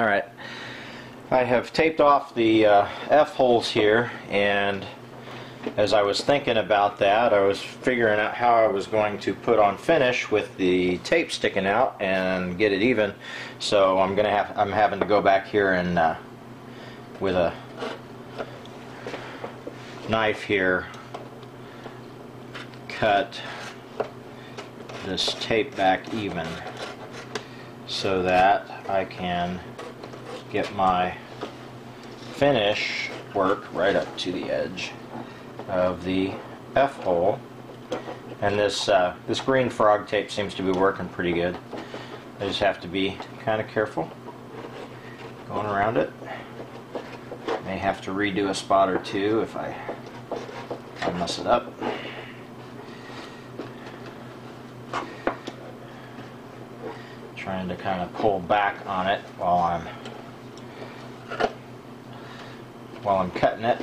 Alright, I have taped off the F-holes here, and as I was thinking about that, I was figuring out how I was going to put on finish with the tape sticking out and get it even. So I'm having to go back here and with a knife here cut this tape back even so that I can get my finish work right up to the edge of the F-hole. And this green frog tape seems to be working pretty good. I just have to be kind of careful going around it. May have to redo a spot or two if I mess it up. Trying to kind of pull back on it while I'm cutting it.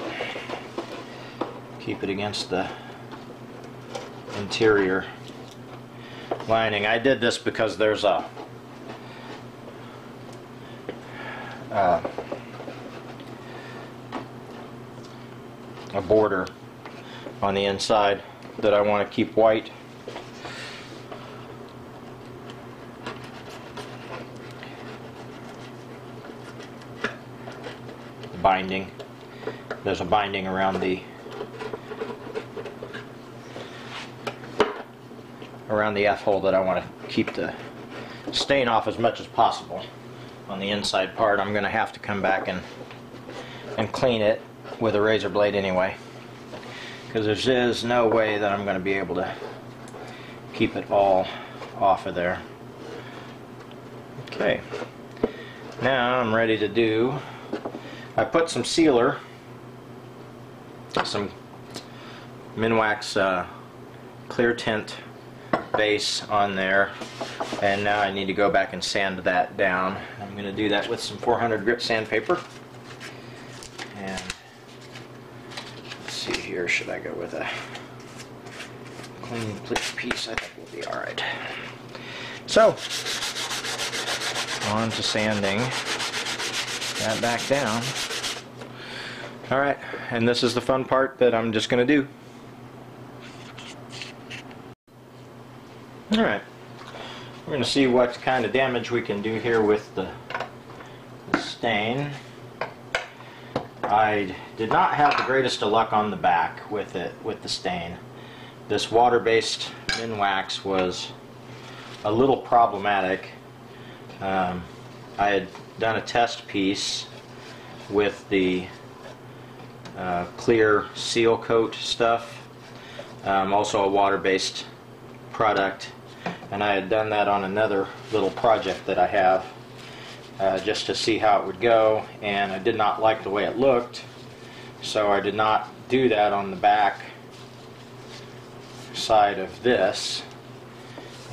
Keep it against the interior lining. I did this because there's a border on the inside that I want to keep white. Binding. There's a binding around the F-hole that I want to keep the stain off as much as possible. On the inside part, I'm going to have to come back and clean it with a razor blade anyway, because there is no way that I'm going to be able to keep it all off of there. Okay, now I'm ready to do. I put some sealer, some Minwax clear tint base on there, and now I need to go back and sand that down. I'm going to do that with some 400 grit sandpaper. And let's see here, should I go with a clean piece? I think we'll be alright. So, on to sanding that back down. Alright, and this is the fun part that I'm just going to do. Alright, we're going to see what kind of damage we can do here with the stain. I did not have the greatest of luck on the back with the stain. This water-based Minwax was a little problematic. I had done a test piece with the clear seal coat stuff, also a water-based product, and I had done that on another little project that I have just to see how it would go, and I did not like the way it looked, so I did not do that on the back side of this.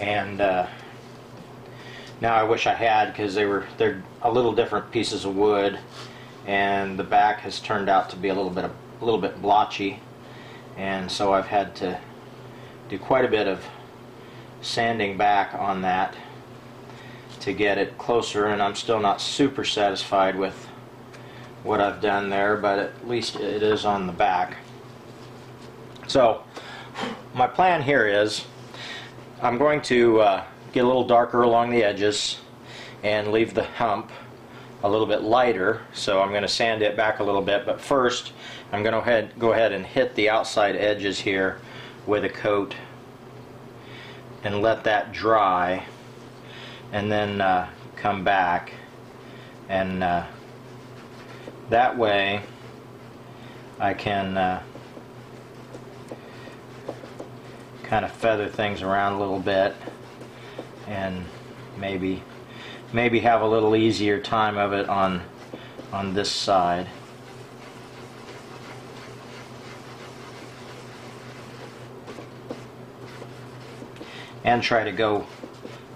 And now I wish I had, because they're a little different pieces of wood, and the back has turned out to be a little bit blotchy, and so I've had to do quite a bit of sanding back on that to get it closer, and I'm still not super satisfied with what I've done there, but at least it is on the back. So my plan here is I'm going to get a little darker along the edges and leave the hump a little bit lighter, so I'm going to sand it back a little bit, but first I'm going to go ahead and hit the outside edges here with a coat and let that dry, and then come back, and that way I can kind of feather things around a little bit and maybe have a little easier time of it on this side. And try to go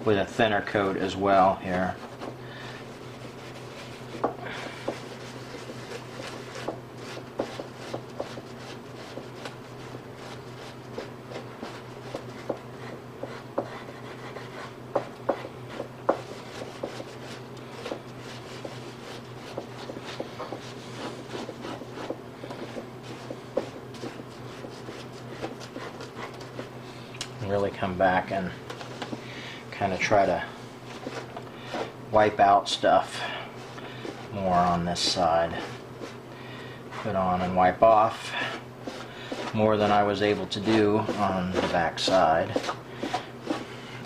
with a thinner coat as well here. really come back and kind of try to wipe out stuff more on this side. Put on and wipe off more than I was able to do on the back side.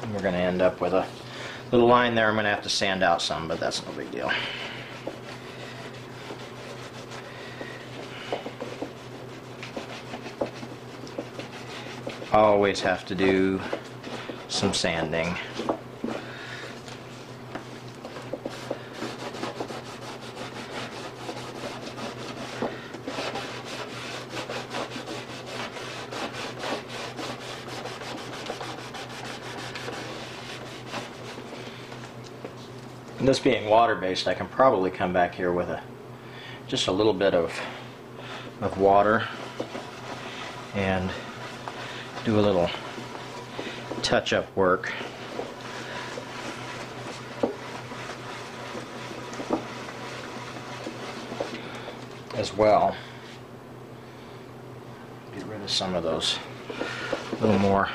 And we're going to end up with a little line there. I'm going to have to sand out some, but that's no big deal. Always have to do some sanding. And this being water-based, I can probably come back here with just a little bit of water and do a little touch-up work. As well. Get rid of some of those little more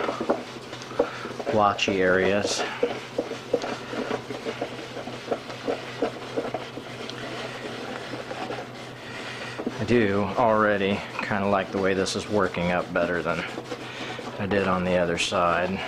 blotchy areas. I do already kind of like the way this is working up better than I did on the other side.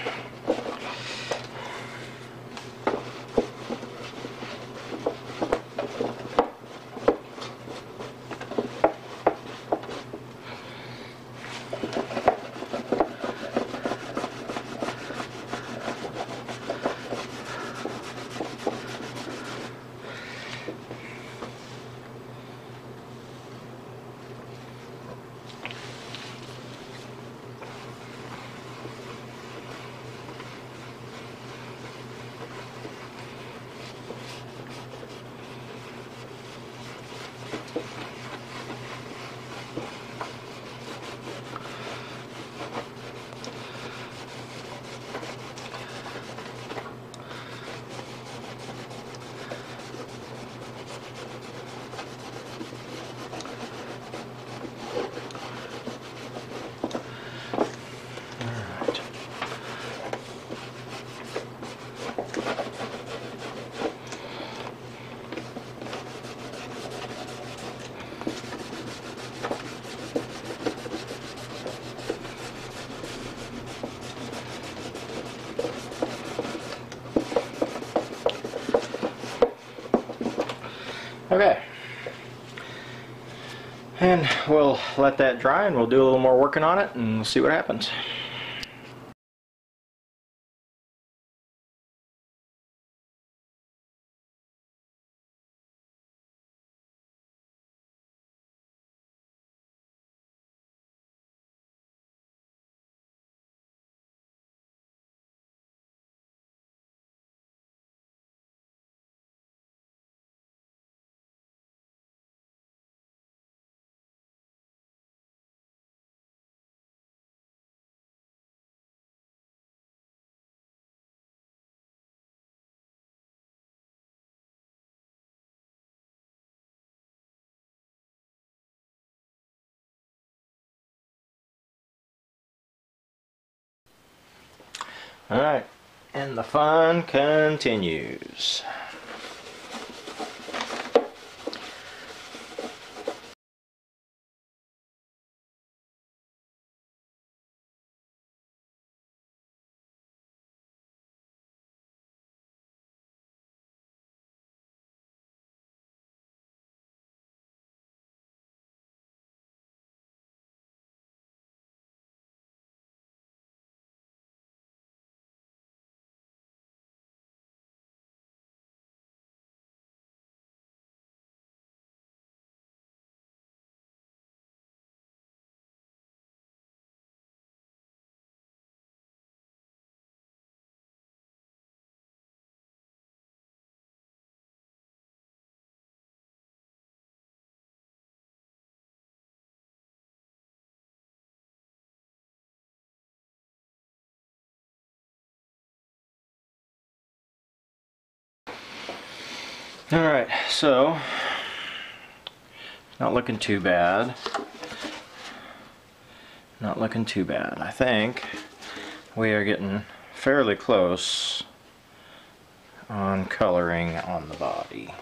Okay, and we'll let that dry and we'll do a little more working on it and we'll see what happens. Alright, and the fun continues. Alright, so not looking too bad. Not looking too bad. I think we are getting fairly close on coloring on the body.